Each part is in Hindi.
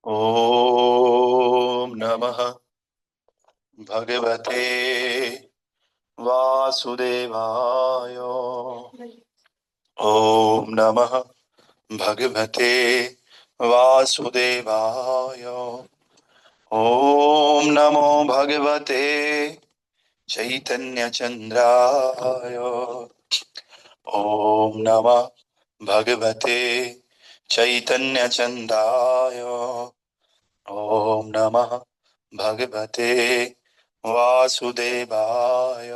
ॐ नमः भगवते वासुदेवाय। ॐ नमः भगवते वासुदेवाय। ॐ नमो भगवते चैतन्यचन्द्राय। ॐ नमः भगवते चैतन्यचन्द्राय। ॐ नमः भगवते वासुदेवाय।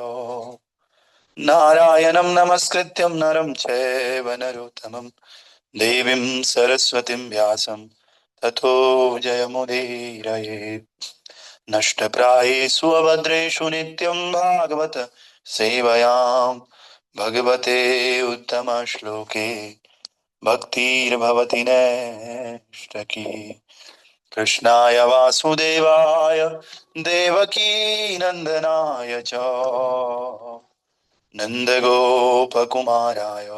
नारायणं नमस्कृत्यं नरं चैव नरोत्तमं देवीं सरस्वतीं व्यासं ततो जयमुदीरयेत्। नष्टप्रायेषु अभद्रेषु नित्यं भागवत सेवयां भगवते उत्तमश्लोके भक्तिर्भवति नैष्टकी। कृष्णाय वासुदेवाय देवकी नंदनाय च नन्दगोपकुमाराय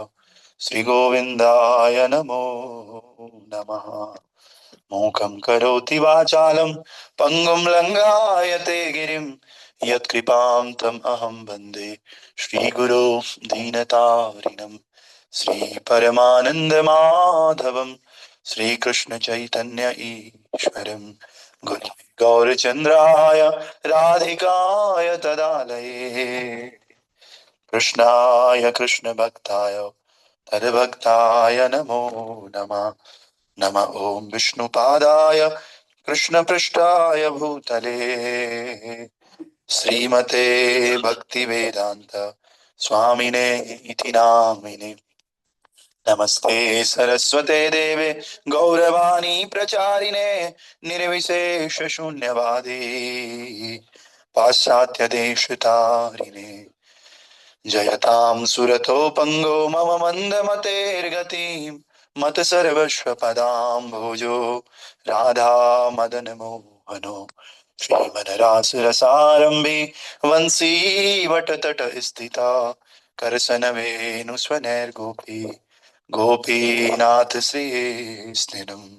श्रीगोविन्दाय नमो नमः। मूकं करोति वाचालं पङ्गुं लङ्घयते गिरिं यत्कृपां तम् अहं वन्दे श्रीगुरो दीनतारिणं। श्रीपरमानन्दमाधवं श्रीकृष्णचैतन्य ईश्वरं गौरचन्द्राय राधिकाय तदालये कृष्णाय कृष्णभक्ताय तद्भक्ताय नमो नमः। नमः ॐ विष्णुपादाय कृष्णपृष्ठाय भूतले श्रीमते भक्तिवेदान्त स्वामिने इति नामिने। नमस्ते सरस्वते देवे गौरवाणी प्रचारिणे निर्विशेष शून्यवादी पाश्चात्य देशतारिणे। जयतां सुरतो पंगो मम मंदमतेर्गतिं मत सर्वस्व पदाम्भोजो राधा मदन मोहनो श्रीमदरासरसारम्भे वंशी वटतट स्थिता करसन वेणुस्वनैर्गोपी गोपीनाथ श्रीस्निनम्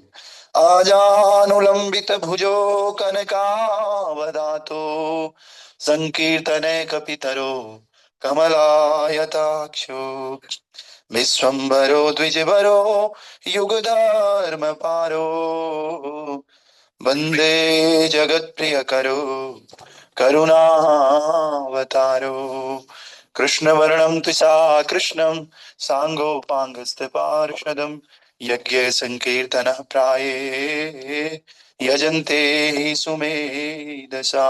आजानुलंबित भुजो कनकावदातो संकीर्तने कपितरो कमलायताक्षो विश्वम्भरो द्विजभरो युगधर्मपारो वन्दे जगत्प्रियकरो करुणावतारो। कृष्णवर्णं त्रिशा कृष्णं साङ्गोपाङ्गस्त्यपार्षदं यज्ञ संकीर्तनः प्राये यजन्ते सुमेधसा।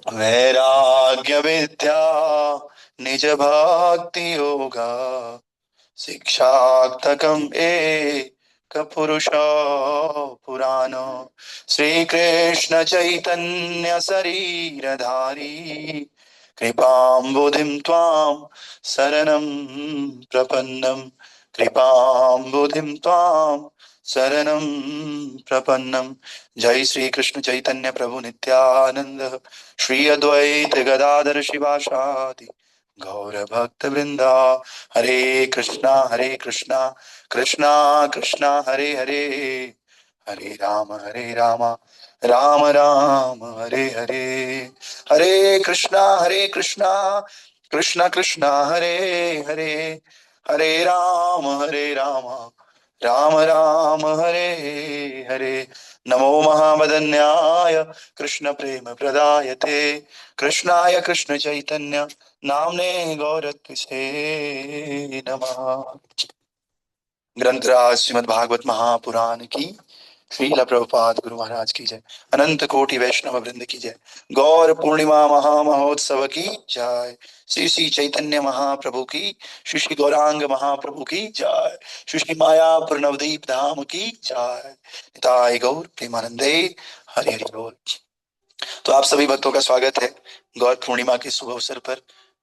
वैराग्य विद्या निज भक्ति योगा शिक्षार्थकम् एक पुरुष पुराण श्री कृष्ण चैतन्य शरीरधारी कृपाम्बुधिं त्वां शरणं प्रपन्नं कृपाम्बुधिं त्वां शरणं प्रपन्नं। जय श्री कृष्ण चैतन्य प्रभु नित्यानंद श्री अद्वैत गदाधर शिवासादि गौर भक्त वृंदा। हरे कृष्णा कृष्णा कृष्णा हरे हरे हरे राम राम राम हरे हरे। हरे कृष्णा कृष्णा कृष्णा हरे हरे हरे राम राम राम हरे हरे। नमो महावदन्याय कृष्ण प्रेम प्रदायते कृष्णाय कृष्ण चैतन्य नामने गौरत्विषे नमः। ग्रंथराज श्रीमद् भागवत महापुराण की श्रील प्रभुपाद गुरु महाराज की जय। अनंत कोटि वैष्णव वृंद की जय। गौर पूर्णिमा महा महोत्सव की जय। श्री श्री चैतन्य महाप्रभु की, श्री श्री गौरांग महाप्रभु की जय। श्री श्री मायापुर नवदीप धाम की जय। निताय गौर प्रेमानंदे हरि हरि बोल। तो आप सभी भक्तों का स्वागत है गौर पूर्णिमा के शुभ अवसर पर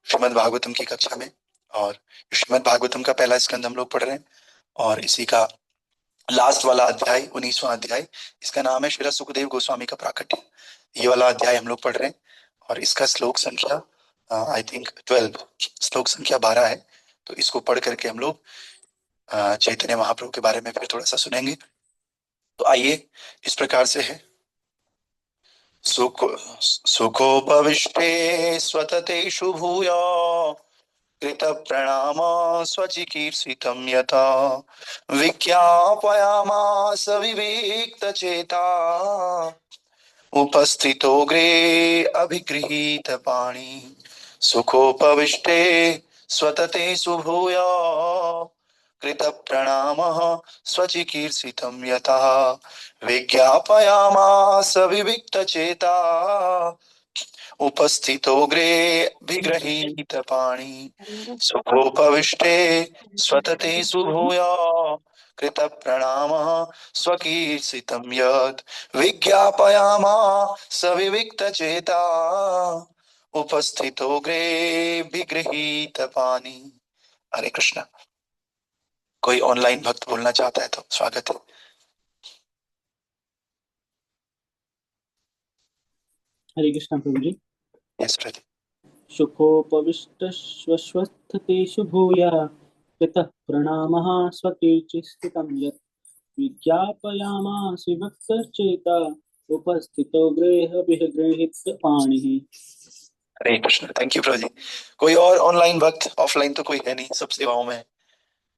श्रीमद् भागवतम की कक्षा में। और श्रीमद् भागवतम का पहला स्कंद हम लोग पढ़ रहे हैं और इसी का लास्ट वाला अध्याय 19वां अध्याय, इसका नाम है श्री सुखदेव गोस्वामी का प्राकट्य। ये वाला अध्याय हम लोग पढ़ रहे हैं और इसका श्लोक संख्या आई थिंक 12, श्लोक संख्या 12 है। तो इसको पढ़ करके हम लोग चैतन्य महाप्रभु के बारे में फिर थोड़ा सा सुनेंगे तो आइए इस प्रकार से है। सुख सुखोपविष्टे स्वततेषु भूयो कृत प्रणाम स्वचिकीर्षितं यथा विज्ञापयामास विविक्त चेता उपस्थितोऽग्रे अभिगृहीत पाणि सुखोपविष्टे स्वततेषु भूयो कृत प्रणामः स्वचिकीर्षितं यथा विज्ञापयामास विविक्त चेता उपस्थितोऽग्रे विगृहीत पाणि सुखोपविष्टे स्वततेषु भूयो कृत प्रणामः स्वकीर्षितं यत् विज्ञापयामास विविक्त चेता उपस्थितोऽग्रे विगृहीत पाणि। हरे कृष्णा। कोई ऑनलाइन भक्त बोलना चाहता है तो स्वागत है। हरे कृष्णा प्रभु जी। यस प्रति। सुखोपविष्टश्वस्वस्थतेषु भूयः कृतः प्रणामः स्वकीर्तिस्थितं यत् विज्ञापयामास विभक्तचेता उपस्थितो गृहीत पाणिः। हरे कृष्ण। थैंक यू प्रभु जी। कोई और ऑनलाइन भक्त? ऑफलाइन तो कोई है नहीं, सब सेवाओं में है।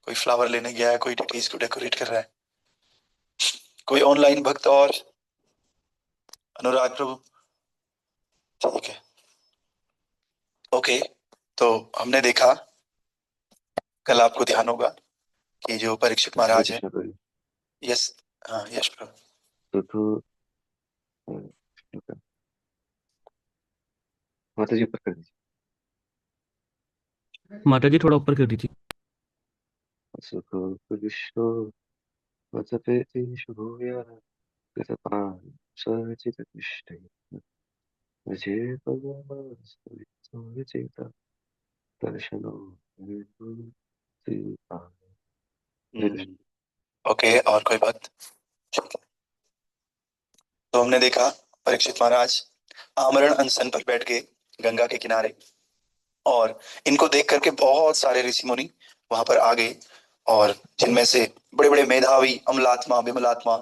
कोई फ्लावर लेने गया है, कोई डिटीज को डेकोरेट कर रहा है। कोई ऑनलाइन भक्त और? अनुराग प्रभु, ठीक है, ओके। तो हमने देखा, कल आपको ध्यान होगा कि जो परीक्षित महाराज है, यस, हाँ यश प्रभु, तो माता जी ऊपर कर दीजिए। माता जी थोड़ा ऊपर कर दीजिए। सुखोपविष्टो वसतेषु भूयः कृतपान् सचितिष्ठै विचेता दर्शनो ओके। और कोई बात? तो हमने देखा परीक्षित महाराज आमरण अनशन पर बैठ के गंगा के किनारे, और इनको देख करके बहुत सारे ऋषि मुनि वहां पर आ गए, और जिनमें से बड़े बड़े मेधावी अमलात्मा विमलात्मा,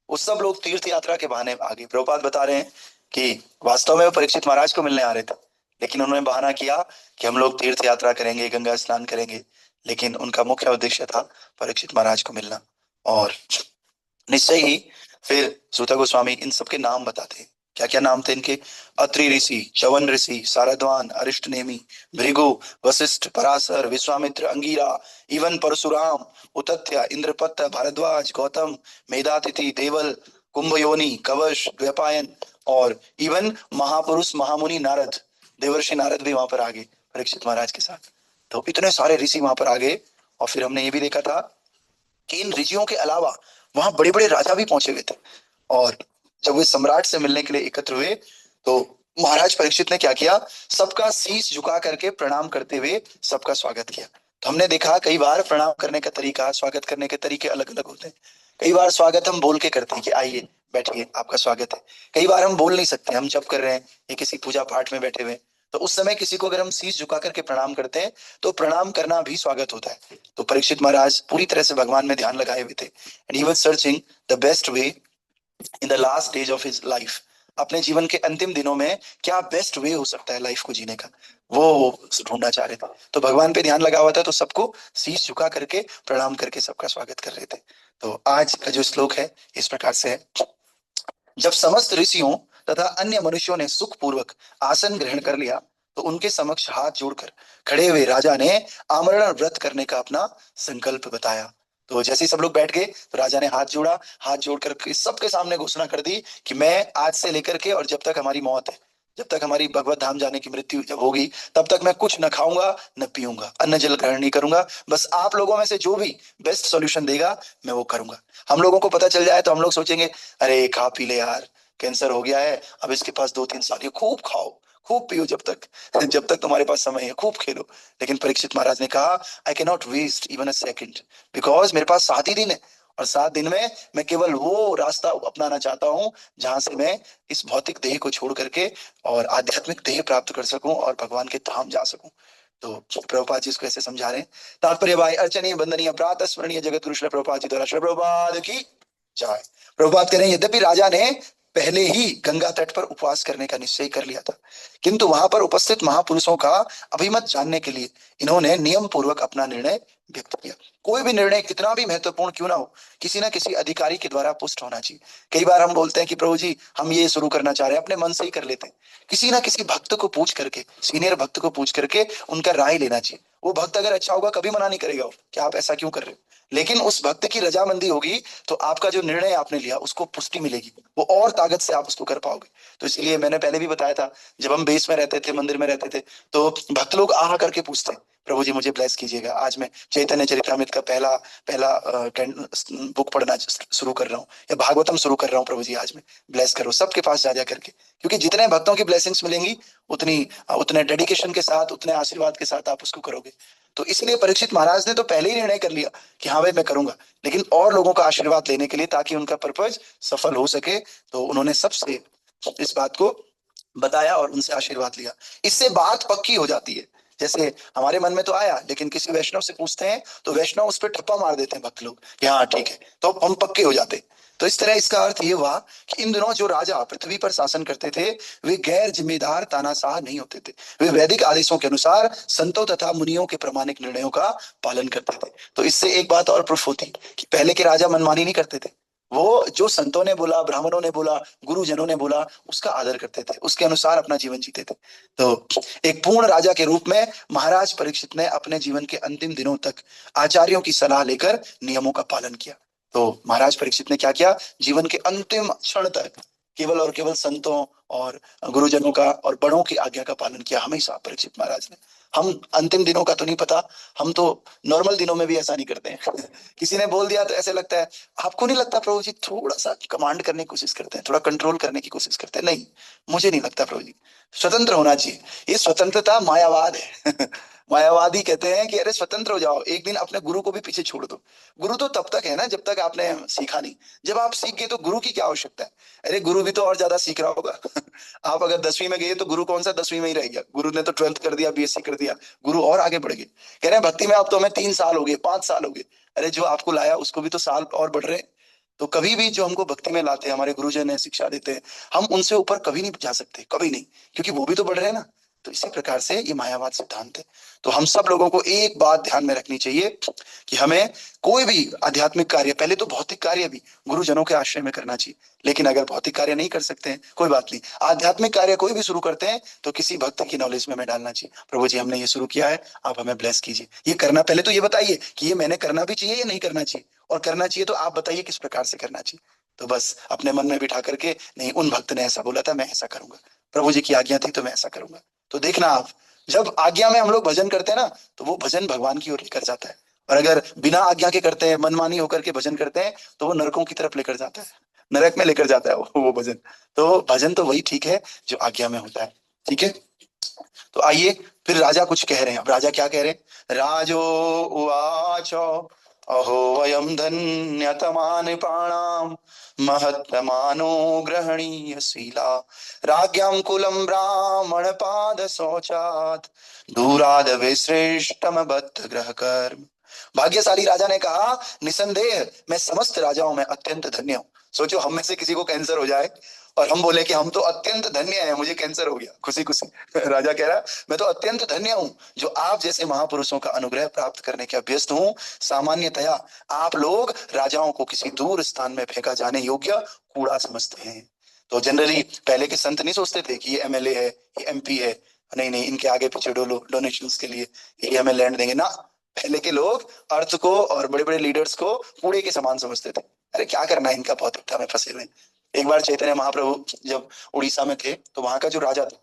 वो सब लोग तीर्थ यात्रा के बहाने आ गए। प्रभुपाद बता रहे हैं कि वास्तव में वो परीक्षित महाराज को मिलने आ रहे थे, लेकिन उन्होंने बहाना किया कि हम लोग तीर्थ यात्रा करेंगे, गंगा स्नान करेंगे, लेकिन उनका मुख्य उद्देश्य था परीक्षित महाराज को मिलना। और निश्चय ही फिर सूता गोस्वामी इन सबके नाम बताते हैं। क्या क्या नाम थे इनके? अत्रि ऋषि, च्यवन ऋषि, शारद्वान, अरिष्टनेमि, भृगु, वशिष्ठ, पराशर, विश्वामित्र, अंगिरा, इवन परशुराम, उतत्य, इंद्रपत्त, भारद्वाज, गौतम, मेधातिथि, देवल, कुंभयोनि, कवश, द्वैपायन, और इवन महापुरुष महामुनि नारद, देवर्षि नारद भी वहां पर आ गए परीक्षित महाराज के साथ। तो इतने सारे ऋषि वहां पर आ गए। और फिर हमने ये भी देखा था कि इन ऋषियों के अलावा वहां बड़े बड़े राजा भी पहुंचे हुए थे, और जब वे सम्राट से मिलने के लिए एकत्र हुए तो महाराज परीक्षित ने क्या किया? सबका शीश झुका करके प्रणाम करते हुए सबका स्वागत किया। तो हमने देखा कई बार प्रणाम करने का तरीका, स्वागत करने के तरीके अलग अलग होते हैं। कई बार स्वागत हम बोल के करते हैं कि आइए बैठिए, आपका स्वागत है। कई बार हम बोल नहीं सकते, हम जप कर रहे हैं या किसी पूजा पाठ में बैठे हुए हैं, तो उस समय किसी को अगर हम शीश झुका करके प्रणाम करते हैं तो प्रणाम करना भी स्वागत होता है। तो परीक्षित महाराज पूरी तरह से भगवान में ध्यान लगाए हुए थे, and he was searching the best way in the last stage of his life. अपने जीवन के अंतिम दिनों में क्या बेस्ट वे हो सकता है लाइफ को जीने का, वो ढूंढना चाह रहे थे। तो भगवान पे ध्यान लगा हुआ था, तो सबको शीश झुका करके प्रणाम करके सबका स्वागत कर रहे थे। तो आज का जो श्लोक है इस प्रकार से है। जब समस्त ऋषियों तथा अन्य मनुष्यों ने सुख पूर्वक आसन ग्रहण कर लिया तो उनके समक्ष हाथ जोड़कर खड़े हुए राजा ने आमरण व्रत करने का अपना संकल्प बताया। तो जैसे ही सब लोग बैठ गए तो राजा ने हाथ जोड़ा, हाथ जोड़कर सबके सामने घोषणा कर दी कि मैं आज से लेकर के और जब तक हमारी मौत है, जब तक हमारी भगवत धाम जाने की मृत्यु जब होगी, तब तक मैं कुछ न खाऊंगा न पीऊंगा, अन्न जल ग्रहण नहीं करूंगा। बस आप लोगों में से जो भी बेस्ट सॉल्यूशन देगा मैं वो करूंगा। हम लोगों को पता चल जाए तो हम लोग सोचेंगे अरे खा पी ले यार, कैंसर हो गया है, अब इसके पास 2-3 साल है, खूब खाओ खूब पियो, जब तक तुम्हारे पास समय है खूब खेलो। लेकिन परीक्षित महाराज ने कहा I can not waste even a second, because मेरे पास 7 ही दिन है, और 7 दिन में मैं केवल वो रास्ता अपनाना चाहता हूँ जहां से मैं इस भौतिक देह को छोड़ करके और आध्यात्मिक देह प्राप्त कर सकूं और भगवान के धाम जा सकूं। तो प्रभुपाद जी इसको ऐसे समझा रहे हैं। तात्पर्य भाई अर्चनीय, वंदनीय, प्रातः स्मरणीय जगत गुरु श्री प्रभुपाद जी द्वारा। श्री प्रभुपाद की जय। प्रभुपाद कह रहे हैं यद्यपि राजा ने पहले ही गंगा तट पर उपवास करने का निश्चय कर लिया था, किंतु वहां पर उपस्थित महापुरुषों का अभिमत जानने के लिए इन्होंने नियम पूर्वक अपना निर्णय व्यक्त किया। कोई भी निर्णय कितना भी महत्वपूर्ण क्यों ना हो, किसी ना किसी अधिकारी के द्वारा पुष्ट होना चाहिए। कई बार हम बोलते हैं कि प्रभु जी हम ये शुरू करना चाह रहे हैं, अपने मन से ही कर लेते हैं। किसी ना किसी भक्त को पूछ करके, सीनियर भक्त को पूछ करके उनका राय लेना चाहिए। वो भक्त अगर अच्छा होगा कभी मना नहीं करेगा वो कि आप ऐसा क्यों कर रहे हो, लेकिन उस भक्त की रजामंदी होगी तो आपका जो निर्णय आपने लिया उसको पुष्टि मिलेगी, वो और ताकत से आप उसको कर पाओगे। तो इसलिए मैंने पहले भी बताया था, जब हम बेस में रहते थे, मंदिर में रहते थे, तो भक्त लोग आ करके पूछते हैं प्रभु जी मुझे ब्लेस कीजिएगा, आज मैं चैतन्य चरितमृत का पहला पहला बुक पढ़ना शुरू कर रहा हूँ, या भागवतम शुरू कर रहा हूँ, प्रभु जी आज मैं ब्लेस करो। सबके पास जा करके, क्योंकि जितने भक्तों की ब्लेसिंग्स मिलेंगी उतनी उतने डेडिकेशन के साथ, उतने आशीर्वाद के साथ आप उसको करोगे। तो इसलिए परीक्षित महाराज ने तो पहले ही निर्णय कर लिया कि हाँ भाई मैं करूंगा, लेकिन और लोगों का आशीर्वाद लेने के लिए, ताकि उनका पर्पज सफल हो सके, तो उन्होंने सबसे इस बात को बताया और उनसे आशीर्वाद लिया। इससे बात पक्की हो जाती है। जैसे हमारे मन में तो आया, लेकिन किसी वैष्णव से पूछते हैं तो वैष्णव उस पर ठप्पा मार देते हैं भक्त लोग कि हाँ ठीक है, तो हम पक्के हो जाते हैं। तो इस तरह इसका अर्थ ये हुआ कि इन दिनों जो राजा पृथ्वी पर शासन करते थे वे गैर जिम्मेदार तानाशाह नहीं होते थे। वे वैदिक आदेशों के अनुसार संतों तथा मुनियों के प्रामाणिक निर्णयों का पालन करते थे। तो इससे एक बात और प्रूफ होती कि पहले के राजा मनमानी नहीं करते थे। वो जो संतों ने बोला, ब्राह्मणों ने बोला, गुरुजनों ने बोला, उसका आदर करते थे, उसके अनुसार अपना जीवन जीते थे। तो एक पूर्ण राजा के रूप में महाराज परीक्षित ने अपने जीवन के अंतिम दिनों तक आचार्यों की सलाह लेकर नियमों का पालन किया। तो महाराज परीक्षित ने क्या किया, जीवन के अंतिम क्षण तक केवल और केवल संतों और गुरुजनों का और बड़ों की आज्ञा का पालन किया, हमेशा परीक्षित महाराज ने। हम अंतिम दिनों का तो नहीं पता, हम तो नॉर्मल दिनों में भी ऐसा नहीं करते हैं किसी ने बोल दिया तो ऐसे लगता है, आपको नहीं लगता प्रभु जी थोड़ा सा कमांड करने की कोशिश करते हैं, थोड़ा कंट्रोल करने की कोशिश करते हैं? नहीं, मुझे नहीं लगता प्रभु जी, स्वतंत्र होना चाहिए। ये स्वतंत्रता मायावाद है मायावादी कहते हैं कि अरे स्वतंत्र हो जाओ, एक दिन अपने गुरु को भी पीछे छोड़ दो। गुरु तो तब तक है ना जब तक आपने सीखा नहीं, जब आप सीख गए तो गुरु की क्या आवश्यकता है? अरे गुरु भी तो और ज्यादा सीख रहा होगा आप अगर 10वीं में गए तो गुरु कौन सा 10वीं में ही रह गया, गुरु ने तो 12th कर दिया, बीएससी कर दिया, गुरु और आगे बढ़ गए। कह रहे हैं भक्ति में अब तो हमें 3 साल हो गए, 5 साल हो गए। अरे जो आपको लाया उसको भी तो साल और बढ़ रहे हैं। तो कभी भी जो हमको भक्ति में लाते हैं, हमारे गुरुजन है, शिक्षा देते हैं, हम उनसे ऊपर कभी नहीं जा सकते, कभी नहीं, क्योंकि वो भी तो बढ़ रहे हैं ना। तो इसी प्रकार से ये मायावाद सिद्धांत है। तो हम सब लोगों को एक बात ध्यान में रखनी चाहिए कि हमें कोई भी आध्यात्मिक कार्य, पहले तो भौतिक कार्य भी गुरुजनों के आश्रय में करना चाहिए, लेकिन अगर भौतिक कार्य नहीं कर सकते हैं कोई बात नहीं, आध्यात्मिक कार्य कोई भी शुरू करते हैं तो किसी भक्त की नॉलेज में हमें डालना चाहिए। प्रभु जी हमने ये शुरू किया है, आप हमें ब्लेस कीजिए, ये करना, पहले तो ये बताइए कि ये मैंने करना भी चाहिए या नहीं करना चाहिए, और करना चाहिए तो आप बताइए किस प्रकार से करना चाहिए। तो बस अपने मन में बिठा करके, नहीं उन भक्त ने ऐसा बोला था मैं ऐसा करूंगा, प्रभु जी की आज्ञा थी तो मैं ऐसा करूंगा। तो देखना आप, जब आज्ञा में हम लोग भजन करते हैं ना, तो वो भजन भगवान की ओर लेकर जाता है, और अगर बिना आज्ञा के करते हैं, मनमानी होकर के भजन करते हैं, तो वो नरकों की तरफ लेकर जाता है, नरक में लेकर जाता है वो भजन। तो भजन तो वही ठीक है जो आज्ञा में होता है। ठीक है, तो आइए फिर राजा कुछ कह रहे हैं। अब राजा क्या कह रहे हैं, राजो उवाच अहो वयम धन्यतमा नृपाणाम महत्तमानो ग्रहणीय शीला राज्ञां कुलम ब्राह्मण पाद शौचात दूराद विश्रेष्टम बद्ध ग्रह कर्म। भाग्यशाली राजा ने कहा, निसंदेह मैं समस्त राजाओं में अत्यंत धन्य हूं। सोचो हम में से किसी को कैंसर हो जाए और हम बोले कि हम तो अत्यंत धन्य हैं, मुझे कैंसर हो गया, खुशी खुशी राजा कह रहा मैं तो अत्यंत धन्य हूं जो आप जैसे महापुरुषों का अनुग्रह प्राप्त करने के अभ्यस्त हूं। सामान्यतया आप लोग राजाओं को किसी दूर स्थान में फेंका जाने योग्य कूड़ा समझते हैं। तो जनरली पहले के संत नहीं सोचते थे कि ये एमएलए है, ये एमपी है, नहीं नहीं इनके आगे पीछे डोलो डोनेशंस के लिए, ये हमें लैंड देंगे ना। पहले के लोग अर्थ को और बड़े बड़े लीडर्स को कूड़े के समान समझते थे, अरे क्या करना है इनका, भौतिकता में फंसे हुए। एक बार चैतन्य महाप्रभु जब उड़ीसा में थे तो वहां का जो राजा था,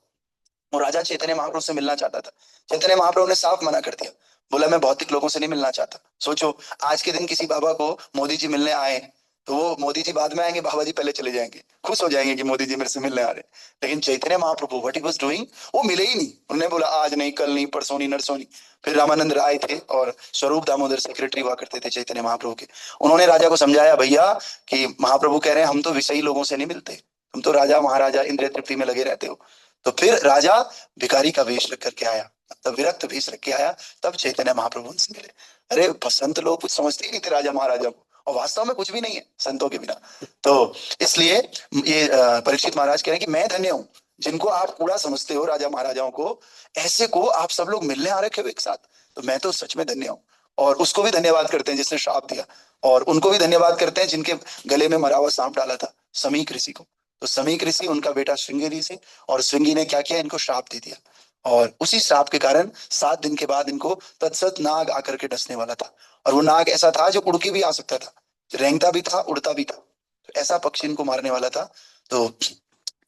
वो राजा चैतन्य महाप्रभु से मिलना चाहता था। चैतन्य महाप्रभु ने साफ मना कर दिया, बोला मैं भौतिक लोगों से नहीं मिलना चाहता। सोचो आज के दिन किसी बाबा को मोदी जी मिलने आए तो वो मोदी जी बाद में आएंगे, बाबा जी पहले चले जाएंगे, खुश हो जाएंगे कि मोदी जी मेरे से मिलने आ रहे हैं। लेकिन Chaitanya Mahaprabhu what he was doing, वो मिले ही नहीं। उन्होंने बोला आज नहीं, कल नहीं, परसों नहीं, नरसों नहीं। फिर रामानंद राय थे और स्वरूप दामोदर सेक्रेटरी हुआ करते थे चैतन्य महाप्रभु के, उन्होंने राजा को समझाया, भैया कि महाप्रभु कह रहे हैं हम तो विषयी लोगों से नहीं मिलते, तुम तो राजा महाराजा इंद्रिय तृप्ति में लगे रहते हो। तो फिर राजा भिखारी का वेश रख करके आया, तब विरक्त वेश रख के आया, तब चैतन्य महाप्रभु उनसे मिले। अरे संत लोग कुछ समझते ही नहीं थे राजा महाराजा को, और वास्तव में कुछ भी नहीं है संतों के बिना। तो इसलिए ये परीक्षित महाराज कह रहे हैं कि मैं धन्य हूँ जिनको आप कूड़ा समझते हो, राजा महाराजाओं को, ऐसे को आप सब लोग मिलने आ रखे हो एक साथ। तो मैं तो सच में धन्य हूँ। और उसको भी धन्यवाद करते हैं जिसने श्राप दिया, और उनको भी धन्यवाद करते हैं जिनके गले में मरा हुआ सांप डाला था, समीक ऋषि को। तो समीक ऋषि, उनका बेटा श्रृंगी ऋषि, और श्रृंगी ने क्या किया, इनको श्राप दे दिया। और उसी श्राप के कारण 7 दिन के बाद इनको तत्सत नाग आकर के डसने वाला था। और वो नाग ऐसा था जो उड़ के भी आ सकता था, रेंगता भी था, उड़ता भी था। तो ऐसा पक्षी इनको मारने वाला था। तो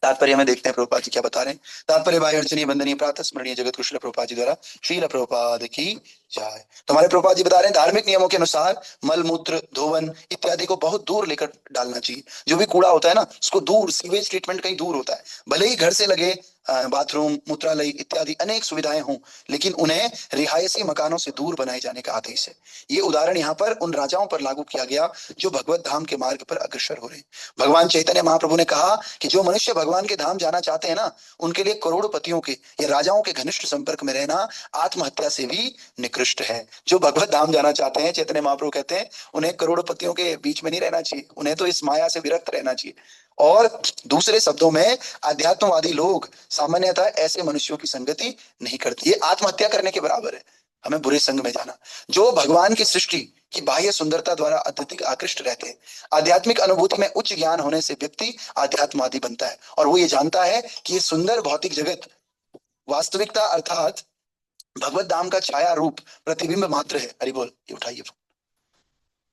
तात्पर्य में देखते हैं प्रभुपाद जी क्या बता रहे हैं। तात्पर्य भाई अर्चनीय वंदनीय प्रातः स्मरणीय जगत कुश प्रभुपाद जी द्वारा श्रील प्रभुपाद की जय। तो हमारे प्रभुपाद जी बता रहे हैं धार्मिक नियमों के अनुसार मल मूत्र धोवन इत्यादि को बहुत दूर लेकर डालना चाहिए। जो भी कूड़ा होता है ना, उसको दूर, सीवेज ट्रीटमेंट कहीं दूर होता है। भले ही घर से लगे बाथरूम, मूत्रालय इत्यादि अनेक सुविधाएं हों, लेकिन उन्हें रिहायशी मकानों से दूर बनाए जाने का आदेश है। ये उदाहरण यहाँ पर उन राजाओं पर लागू किया गया जो भगवत धाम के मार्ग पर अग्रसर हो रहे हैं। भगवान चैतन्य महाप्रभु ने कहा कि जो मनुष्य भगवान के धाम जाना चाहते हैं ना, उनके लिए करोड़पतियों के या राजाओं के घनिष्ठ संपर्क में रहना आत्महत्या से भी निकृष्ट है। जो भगवत धाम जाना चाहते हैं, चैतन्य महाप्रभु कहते हैं, उन्हें करोड़पतियों के बीच में नहीं रहना चाहिए, उन्हें तो इस माया से विरक्त रहना चाहिए। और दूसरे शब्दों में अध्यात्मवादी लोग सामान्यतः ऐसे मनुष्यों की संगति नहीं करते। ये आत्महत्या करने के बराबर है, हमें बुरे संग में जाना। जो भगवान की सृष्टि की बाह्य सुंदरता द्वारा अत्यधिक आकृष्ट रहते हैं, आध्यात्मिक अनुभूति में उच्च ज्ञान होने से व्यक्ति आध्यात्मवादी बनता है, और वो ये जानता है कि ये सुंदर भौतिक जगत वास्तविकता अर्थात भगवत धाम का छाया रूप प्रतिबिंब मात्र है। हरि बोल। ये उठाइए।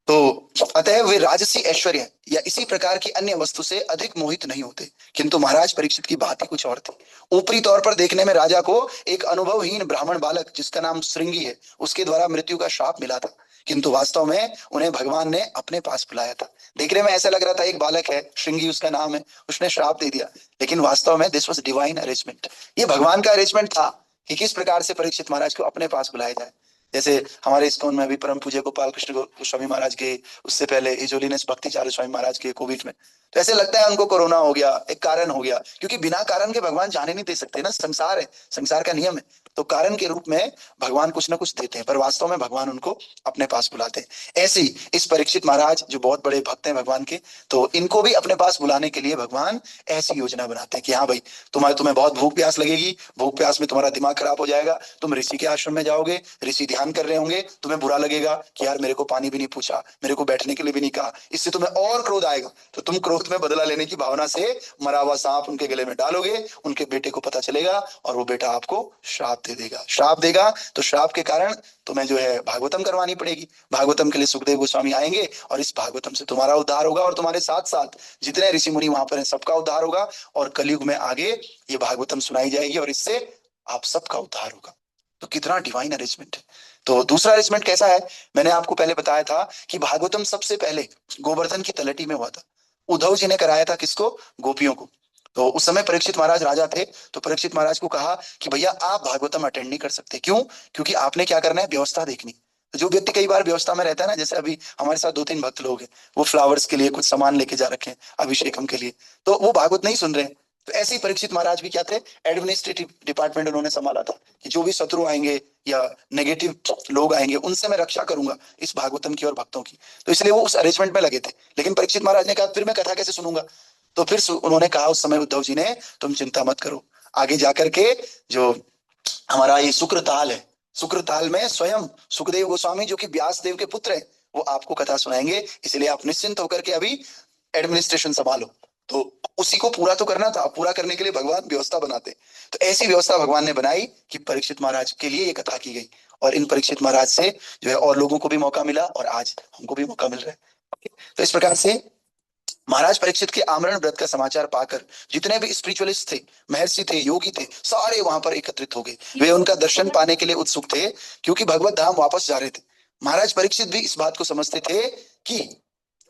तो अतः वे राजसी ऐश्वर्य या इसी प्रकार की अन्य वस्तु से अधिक मोहित नहीं होते। किंतु महाराज परीक्षित की बात ही कुछ और थी। ऊपरी तौर पर देखने में राजा को एक अनुभवहीन ब्राह्मण बालक जिसका नाम श्रृंगी है, उसके द्वारा मृत्यु का शाप मिला था, किंतु वास्तव में उन्हें भगवान ने अपने पास बुलाया था। देखने में ऐसा लग रहा था एक बालक है, श्रृंगी उसका नाम है, उसने श्राप दे दिया, लेकिन वास्तव में दिस वाज डिवाइन अरेंजमेंट। ये भगवान का अरेंजमेंट था कि किस प्रकार से परीक्षित महाराज को अपने पास बुलाया जाए। जैसे हमारे इस्कॉन में अभी परम पूज्य गोपाल कृष्ण गोस्वामी महाराज के, उससे पहले इजोलिनेस भक्ति चारू स्वामी महाराज के कोविड में, तो ऐसे लगता है उनको कोरोना हो गया, एक कारण हो गया, क्योंकि बिना कारण के भगवान जाने नहीं दे सकते ना, संसार है, संसार का नियम है। तो कारण के रूप में भगवान कुछ ना कुछ देते हैं, पर वास्तव में भगवान उनको अपने पास बुलाते हैं। ऐसे ही इस परीक्षित महाराज जो बहुत बड़े भक्त हैं भगवान के, तो इनको भी अपने पास बुलाने के लिए भगवान ऐसी योजना बनाते हैं कि हाँ भाई, तुम्हें बहुत भूख प्यास लगेगी, भूख प्यास में तुम्हारा दिमाग खराब हो जाएगा, तुम ऋषि के आश्रम में जाओगे, ऋषि ध्यान कर रहे होंगे, तुम्हें बुरा लगेगा कि यार मेरे को पानी भी नहीं पूछा, मेरे को बैठने के लिए भी नहीं कहा, इससे तुम्हें और क्रोध आएगा। तो तुम क्रोध में बदला लेने की भावना से मरा हुआ सांप उनके गले में डालोगे, उनके बेटे को पता चलेगा और वो बेटा आपको श्राप दे देगा। श्राप देगा तो श्राप के कारण तुम्हें जो है भागवतम करवानी पड़ेगी। भागवतम के लिए सुखदेव गोस्वामी आएंगे और इस भागवतम से तुम्हारा उद्धार होगा, और तुम्हारे साथ साथ जितने ऋषि मुनि वहां पर हैं सबका उद्धार होगा, और कलयुग में आगे ये भागवतम सुनाई जाएगी और इससे आप सबका उद्धार होगा। तो कितना डिवाइन अरेंजमेंट है। तो दूसरा अरेंजमेंट कैसा है, मैंने आपको पहले बताया था कि भागवतम सबसे पहले गोवर्धन की तलहटी में हुआ था। उद्धव जी ने कराया था किसको, गोपियों को। तो उस समय परीक्षित महाराज राजा थे, तो परीक्षित महाराज को कहा कि भैया आप भागवतम अटेंड नहीं कर सकते। क्यों? क्योंकि आपने क्या करना है, व्यवस्था देखनी। जो व्यक्ति कई बार व्यवस्था में रहता है ना, जैसे अभी हमारे साथ 2-3 भक्त लोग हैं, वो फ्लावर्स के लिए कुछ सामान लेके जा रखे हैं अभिषेकम के लिए, तो वो भागवत नहीं सुन रहे हैं। तो ऐसे ही परीक्षित महाराज भी क्या थे, एडमिनिस्ट्रेटिव डिपार्टमेंट उन्होंने संभाला था कि जो भी शत्रु आएंगे या नेगेटिव लोग आएंगे उनसे मैं रक्षा करूंगा इस भागवतम की और भक्तों की। तो इसलिए वो उस अरेंजमेंट में लगे थे। लेकिन परीक्षित महाराज ने कहा फिर मैं कथा कैसे सुनूंगा। तो फिर उन्होंने कहा उस समय उद्धव जी ने, तुम चिंता मत करो, आगे जाकर के जो हमारा ये शुक्रताल है, शुक्रताल में स्वयं सुखदेव गोस्वामी जो कि व्यास देव के पुत्र हैं, वो आपको कथा सुनाएंगे, इसलिए आप निश्चिंत होकर के अभी एडमिनिस्ट्रेशन संभालो। तो उसी को पूरा तो करना था, पूरा करने के लिए भगवान व्यवस्था बनाते। तो ऐसी व्यवस्था भगवान ने बनाई कि परीक्षित महाराज के लिए ये कथा की गई, और इन परीक्षित महाराज से जो है और लोगों को भी मौका मिला, और आज हमको भी मौका मिल रहा है। तो इस प्रकार से महाराज परीक्षित के आमरण व्रत का समाचार पाकर जितने भी स्पिरिचुअलिस्ट थे, महर्षि थे, योगी थे, सारे वहां पर एकत्रित हो गए। वे उनका दर्शन पाने के लिए उत्सुक थे, क्योंकि भगवत धाम वापस जा रहे थे। महाराज परीक्षित भी इस बात को समझते थे कि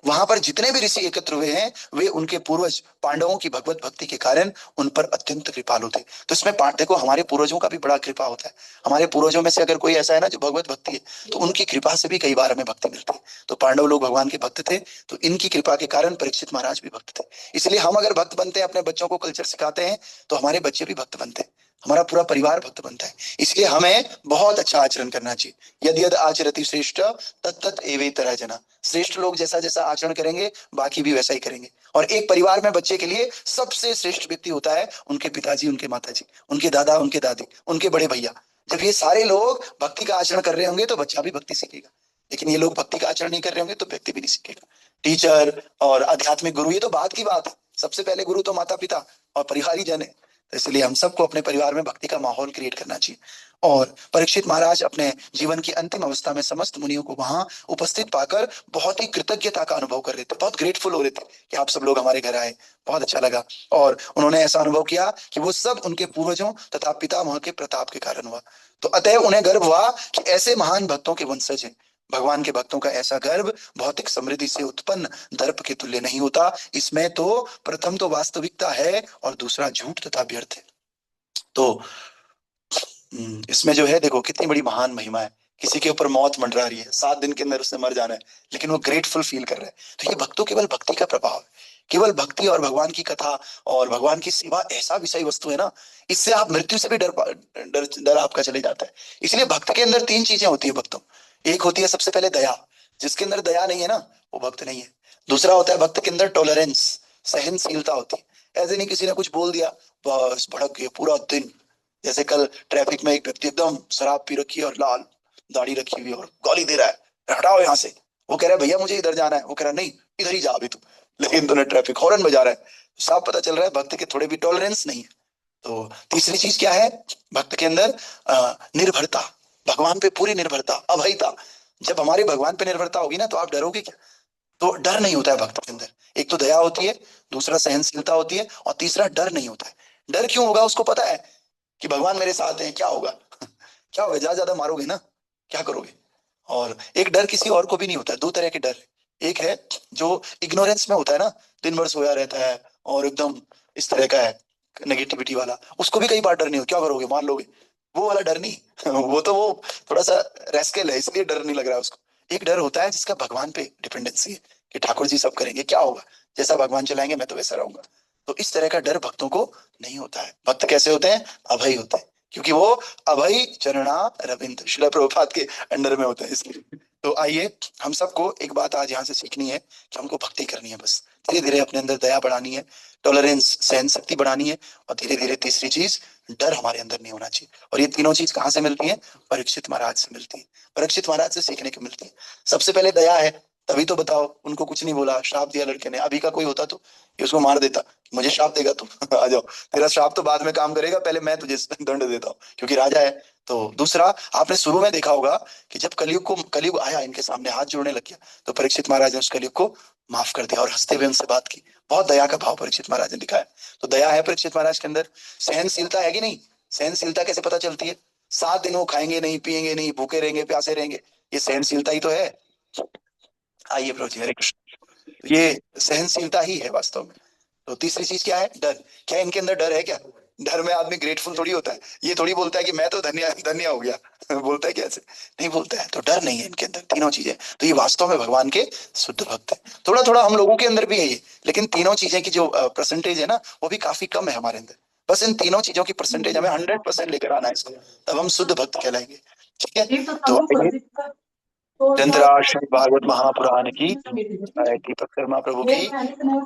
वहां पर जितने भी ऋषि एकत्र हुए हैं, वे उनके पूर्वज पांडवों की भगवत भक्ति के कारण उन पर अत्यंत कृपालु थे। तो इसमें देखो, हमारे पूर्वजों का भी बड़ा कृपा होता है। हमारे पूर्वजों में से अगर कोई ऐसा है ना जो भगवत भक्ति है, तो उनकी कृपा से भी कई बार हमें भक्ति मिलती है। तो पांडव लोग भगवान के भक्त थे, तो इनकी कृपा के कारण परीक्षित महाराज भी भक्त थे। इसलिए हम अगर भक्त बनते हैं, अपने बच्चों को कल्चर सिखाते हैं, तो हमारे बच्चे भी भक्त बनते हैं। हमारा पूरा परिवार भक्त बनता है। इसलिए हमें बहुत अच्छा आचरण करना चाहिए। यद यद आचरति श्रेष्ठ तत् तत् एवेतरः जना। श्रेष्ठ लोग जैसा जैसा आचरण करेंगे बाकी भी वैसा ही करेंगे। और एक परिवार में बच्चे के लिए सबसे श्रेष्ठ व्यक्ति होता है उनके पिताजी, उनके माताजी, उनके दादा, उनके दादी, उनके बड़े भैया। जब ये सारे लोग भक्ति का आचरण कर रहे होंगे तो बच्चा भी भक्ति सीखेगा। लेकिन ये लोग भक्ति का आचरण नहीं कर रहे होंगे तो व्यक्ति भी नहीं सीखेगा। टीचर और आध्यात्मिक गुरु ये तो बात की बात है। सबसे पहले गुरु तो माता पिता और परिवार ही जन है। तो इसलिए हम सबको अपने परिवार में भक्ति का माहौल क्रिएट करना चाहिए। और परीक्षित महाराज अपने जीवन की अंतिम अवस्था में समस्त मुनियों को वहां उपस्थित पाकर बहुत ही कृतज्ञता का अनुभव कर रहे थे, बहुत ग्रेटफुल हो रहे थे कि आप सब लोग हमारे घर आए, बहुत अच्छा लगा। और उन्होंने ऐसा अनुभव किया कि वो सब उनके पूर्वजों तथा पितामह के प्रताप के कारण हुआ। तो अतः उन्हें गर्व हुआ कि ऐसे महान भक्तों के वंशज हैं। भगवान के भक्तों का ऐसा गर्व भौतिक समृद्धि से उत्पन्न दर्प के तुल्य नहीं होता। इसमें तो प्रथम तो वास्तविकता है और दूसरा झूठ तथा व्यर्थ है। तो इसमें जो है देखो कितनी बड़ी महान महिमा है। किसी के ऊपर मौत मंडरा रही है, 7 दिन के अंदर उसने मर जाना है, लेकिन वो ग्रेटफुल फील कर रहा है। तो ये भक्तों केवल भक्ति का प्रभाव है। केवल भक्ति और भगवान की कथा और भगवान की सेवा ऐसा विषय वस्तु है ना, इससे आप मृत्यु से भी डर आपका चले जाता है। इसलिए भक्त के अंदर 3 चीजें होती है भक्तों। एक होती है सबसे पहले दया। जिसके अंदर दया नहीं है ना वो भक्त नहीं है। दूसरा होता है भक्त के अंदर टॉलरेंस, सहनशीलता होती है। ऐसे नहीं किसी ने कुछ बोल दिया बस भड़क गए पूरा दिन। जैसे कल ट्रैफिक में एक व्यक्ति एकदम शराब पी रखी है और लाल दाढ़ी रखी हुई और गाली दे रहा है, हटाओ यहाँ से। वो कह रहा है भैया मुझे इधर जाना है। वो कह रहा है नहीं इधर ही जा अभी तू, लेकिन तूने ट्रैफिक हॉर्न बजा रहा है। साफ पता चल रहा है भक्त के थोड़े भी टॉलरेंस नहीं है। तो तीसरी चीज क्या है भक्त के अंदर? निर्भरता, भगवान पे पूरी निर्भरता, अभयता। जब हमारे भगवान पे निर्भरता होगी ना तो आप डरोगे क्या? तो डर नहीं होता है भक्त के अंदर। एक तो दया होती है, दूसरा सहनशीलता होती है और तीसरा डर नहीं होता है। डर क्यों होगा? उसको पता है कि भगवान मेरे साथ हैं, क्या होगा क्या होगा, ज्यादा ज्यादा मारोगे ना, क्या करोगे। और एक डर किसी और को भी नहीं होता है। 2 तरह के डर है। एक है जो इग्नोरेंस में होता है ना, दिन भर सोया रहता है और एकदम इस तरह का है नेगेटिविटी वाला, उसको भी कई बार डर नहीं हो, क्या करोगे मार लोगे, वो वाला डर नहीं वो तो वो थोड़ा सा रेस्केल है इसलिए डर नहीं लग रहा है उसको। एक डर होता है जिसका भगवान पे डिपेंडेंसी है कि ठाकुर जी सब करेंगे, क्या होगा, जैसा भगवान चलाएंगे मैं तो वैसा रहूंगा। तो इस तरह का डर भक्तों को नहीं होता है। भक्त कैसे होते हैं? अभय होते हैं, क्योंकि वो अभय चरणा रविंद्र शिला प्रभुपाद के अंडर में होते हैं इसलिए। तो आइए हम सबको एक बात आज यहाँ से सीखनी है कि हमको भक्ति करनी है। बस धीरे धीरे अपने अंदर दया बढ़ानी है, टॉलरेंस सहन शक्ति बढ़ानी है और धीरे धीरे तीसरी चीज डर हमारे अंदर नहीं होना चाहिए। और ये तीनों चीज कहाँ से मिलती है? परीक्षित महाराज से मिलती है। परीक्षित महाराज से सीखने को मिलती है। सबसे पहले दया है, तभी तो बताओ उनको कुछ नहीं बोला, श्राप दिया लड़के ने। अभी का कोई होता तो ये उसको मार देता, मुझे श्राप देगा तू आ जाओ, तेरा श्राप तो बाद में काम करेगा, पहले मैं तुझे दंड देता हूँ क्योंकि राजा है। तो दूसरा आपने शुरू में देखा होगा कि जब कलयुग आया इनके सामने हाथ जोड़ने लग गया तो परीक्षित महाराज ने उस कलयुग को माफ कर दिया और हंसते हुए उनसे बात की। बहुत दया का भाव परीक्षित महाराज ने दिखाया। तो दया है परीक्षित महाराज के अंदर। सहनशीलता है कि नहीं? सहनशीलता कैसे पता चलती है? 7 दिन वो खाएंगे नहीं, पिएंगे नहीं, भूखे रहेंगे, प्यासे रहेंगे, ये सहनशीलता ही तो है। आइए प्रभु जी, हरे कृष्ण। तो ये सहनशीलता ही है वास्तव में। तो तीसरी चीज क्या है? डर। क्या इनके अंदर डर है क्या? डर में आदमी ग्रेटफुल थोड़ी होता है। ये थोड़ी बोलता है कि मैं तो धन्य धन्य हो गया बोलता है कैसे? नहीं बोलता है। तो डर नहीं है इनके अंदर, तीनों चीजें। तो ये वास्तव में भगवान के शुद्ध भक्त है। थोड़ा थोड़ा हम लोगों के अंदर भी है ये, लेकिन तीनों चीजें की जो परसेंटेज है ना वो भी काफी कम है हमारे अंदर। बस इन तीनों चीजों की परसेंटेज हमें 100% लेकर आना है इसको, तब हम शुद्ध भक्त कहलाएंगे। ठीक है। तो चंद्रा श्री भागवत महापुराण की, दीपक शर्मा प्रभु की